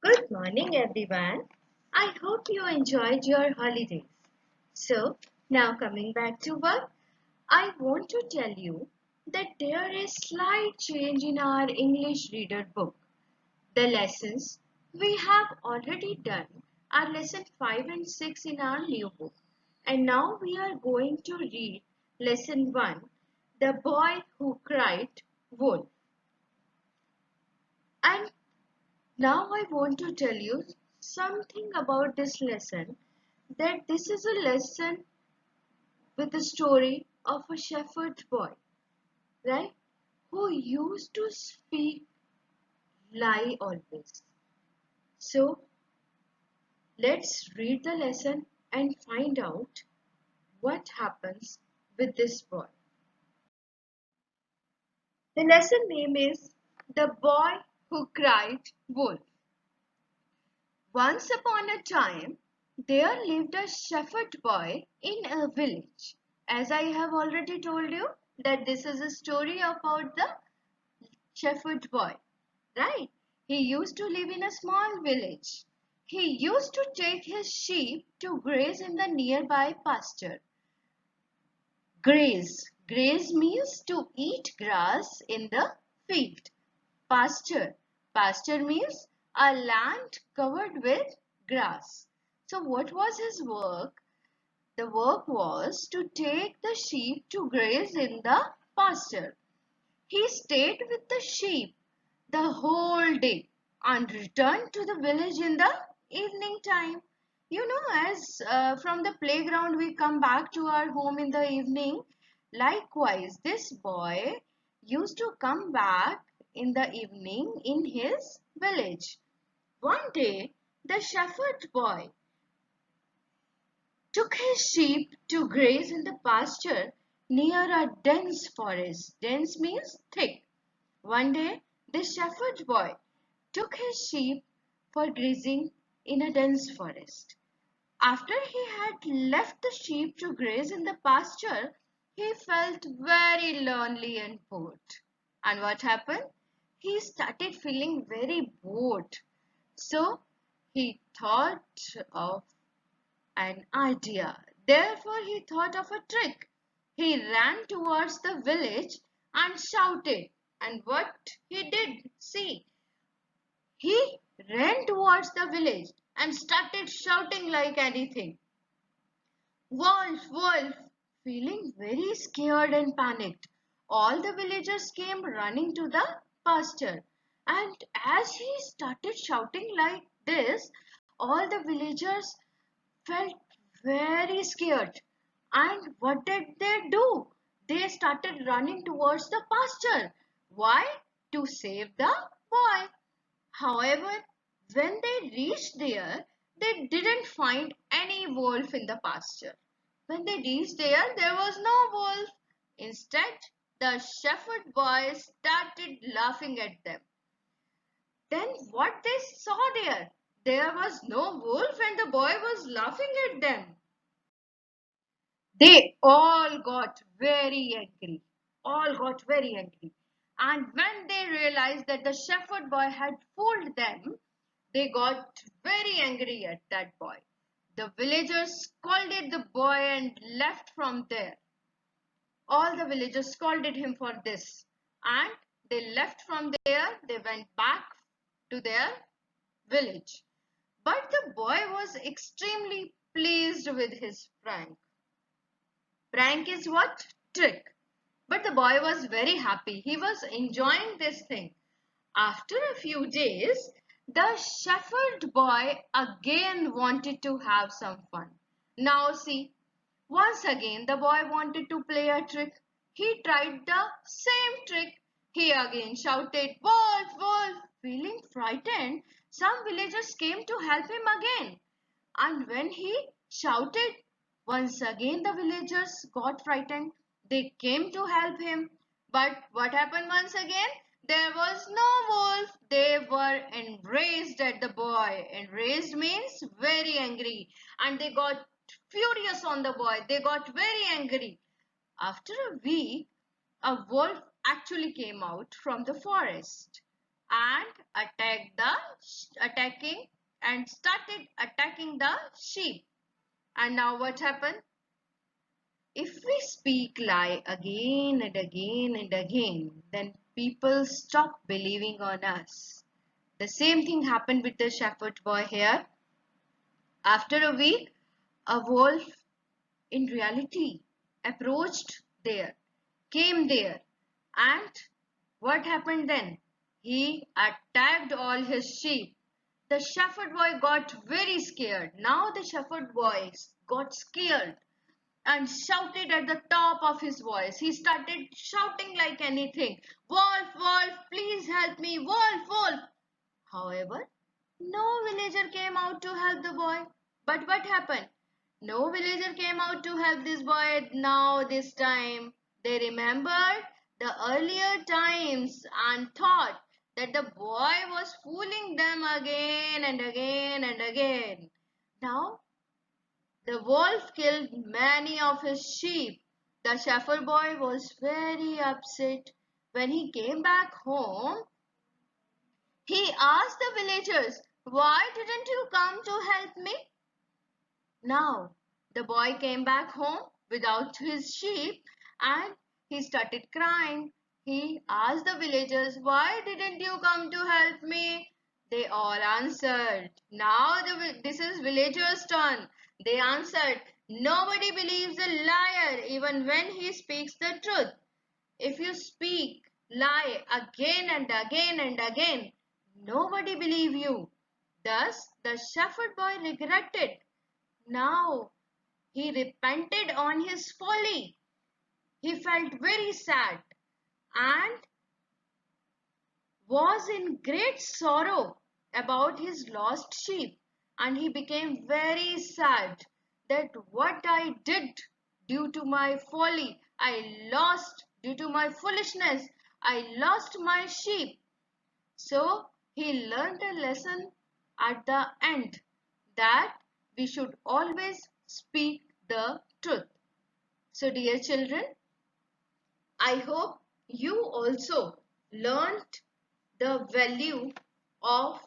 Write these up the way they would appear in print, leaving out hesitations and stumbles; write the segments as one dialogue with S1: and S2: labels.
S1: Good morning, everyone. I hope you enjoyed your holidays. So, now coming back to work, I want to tell you that there is slight change in our English reader book. The lessons we have already done are lesson 5 and 6 in our new book. And now we are going to read lesson 1, The Boy Who Cried Wolf. And now I want to tell you something about this lesson, that this is a lesson with the story of a shepherd boy, right? Who used to speak lie always. So let's read the lesson and find out what happens with this boy. The lesson name is The Boy Who Cried Wolf. Once upon a time, there lived a shepherd boy in a village. As I have already told you, that this is a story about the shepherd boy, right? He used to live in a small village. He used to take his sheep to graze in the nearby pasture. Graze. Graze means to eat grass in the field. Pasture. Pasture means a land covered with grass. So what was his work? The work was to take the sheep to graze in the pasture. He stayed with the sheep the whole day and returned to the village in the evening time. You know, as from the playground we come back to our home in the evening, likewise this boy used to come back in the evening in his village. One day, the shepherd boy took his sheep to graze in the pasture near a dense forest. Dense means thick. One day, the shepherd boy took his sheep for grazing in a dense forest. After he had left the sheep to graze in the pasture, he felt very lonely and bored. And what happened? He started feeling very bored. So he thought of an idea. Therefore, he thought of a trick. He ran towards the village and shouted. And what he did, see, he ran towards the village and started shouting like anything. Wolf, wolf! Feeling very scared and panicked, all the villagers came running to the pasture. And as he started shouting like this, all the villagers felt very scared. And what did they do? They started running towards the pasture. Why? To save the boy. However, when they reached there, they didn't find any wolf in the pasture. When they reached there was no wolf. Instead, the shepherd boy started laughing at them. Then what they saw there? There was no wolf and the boy was laughing at them. They all got very angry. All got very angry. And when they realized that the shepherd boy had fooled them, they got very angry at that boy. The villagers scolded the boy and left from there. All the villagers scolded him for this. And they left from there. They went back to their village. But the boy was extremely pleased with his prank. Prank is what? Trick. But the boy was very happy. He was enjoying this thing. After a few days, the shepherd boy again wanted to have some fun. Now see, once again the boy wanted to play a trick. He tried the same trick. He again shouted, "Wolf, wolf!" Feeling frightened, some villagers came to help him again. And when he shouted, once again the villagers got frightened. They came to help him. But what happened once again? There was no wolf. They were enraged at the boy. Enraged means very angry. And they got furious on the boy. They got very angry. After a week, a wolf actually came out from the forest. and attacking and started attacking the sheep. And now what happened? If we speak lie again and again and again, then people stop believing on us. The same thing happened with the shepherd boy here. After a week, a wolf in reality approached there, came there, and what happened then? He attacked all his sheep. The shepherd boy got very scared. Now the shepherd boy got scared and shouted at the top of his voice. He started shouting like anything. Wolf, wolf, please help me. Wolf, wolf. However, no villager came out to help the boy. But what happened? No villager came out to help this boy now this time. They remembered the earlier times and thought that the boy was fooling them again and again and again. Now the wolf killed many of his sheep. The shepherd boy was very upset. When he came back home, he asked the villagers, "Why didn't you come to help me?" Now, the boy came back home without his sheep and he started crying. He asked the villagers, "Why didn't you come to help me?" They all answered. Now this is villagers' turn. They answered, "Nobody believes a liar even when he speaks the truth. If you speak lie again and again and again, nobody believe you." Thus the shepherd boy regretted. Now he repented on his folly. He felt very sad and was in great sorrow about his lost sheep, and he became very sad that what I did due to my folly, I lost due to my foolishness, I lost my sheep. So he learned a lesson at the end that we should always speak the truth. So dear children, I hope you also learned the value of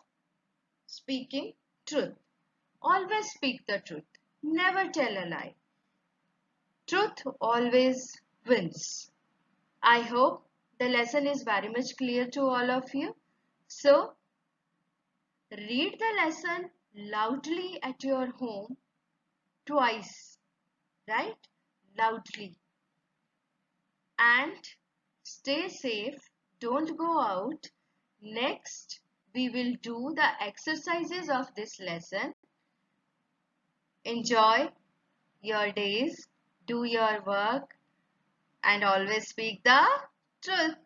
S1: speaking truth. Always speak the truth. Never tell a lie. Truth always wins. I hope the lesson is very much clear to all of you. So, read the lesson loudly at your home twice, right? Loudly. And stay safe. Don't go out. Next, we will do the exercises of this lesson. Enjoy your days, do your work, and always speak the truth.